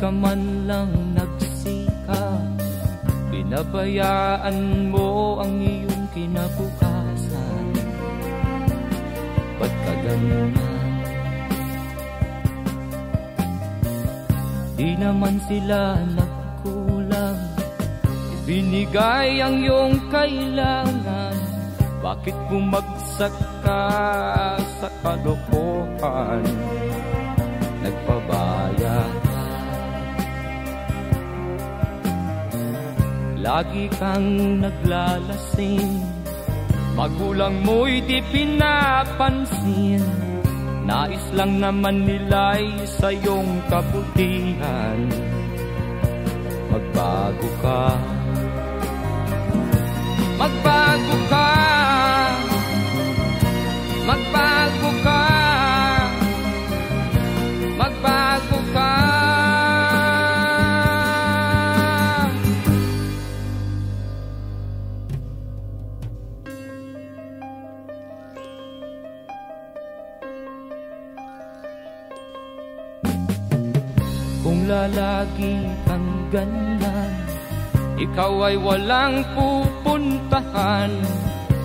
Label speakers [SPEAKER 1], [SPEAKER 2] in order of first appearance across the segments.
[SPEAKER 1] ka man lang nagsikap, pinabayaan mo ang iyong kinabukasan. Ba't ka ganyan? Di naman sila nagkulang, ibinigay ang iyong kailangan. Bakit bumagsak ka sa kalokohan? Nagpabaya ka, lagi kang naglalasing, magulang mo'y di pinapansin. Nais lang naman nila'y sa iyong kabutihan. Magbago ka, magbago ka, magbago ka, magbago ka. Kung lalagi kang ganyan, ikaw ay walang pupuntahan.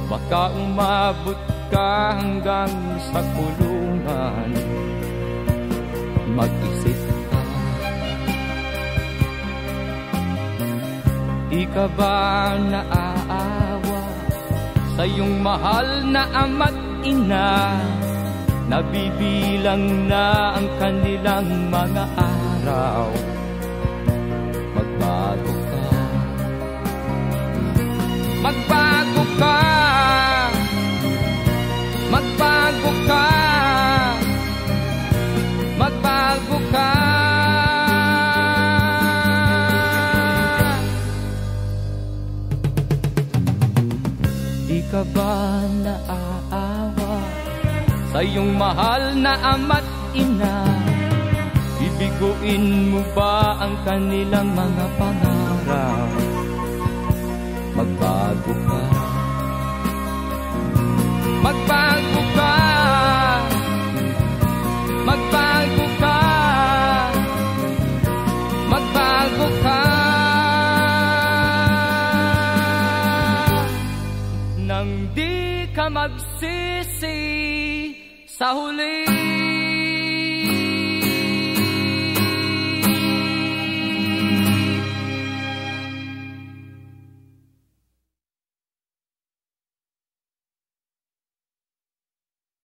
[SPEAKER 1] Baka umabot ka hanggang sa kulungan. Mag-isip ka, di ka ba naaawa sa iyong mahal na ama't ina? Nabibilang na ang kanilang mga araw. Magbago ka, magbago ka, magbago ka, magbago ka. Di ka ba naaawa sa iyong mahal na ama't ina? Bibiguin mo ba ang kanilang mga pangarap? Magbago ka, magbago ka, magbago ka, magbago ka. Nang di ka magsisi sa huli.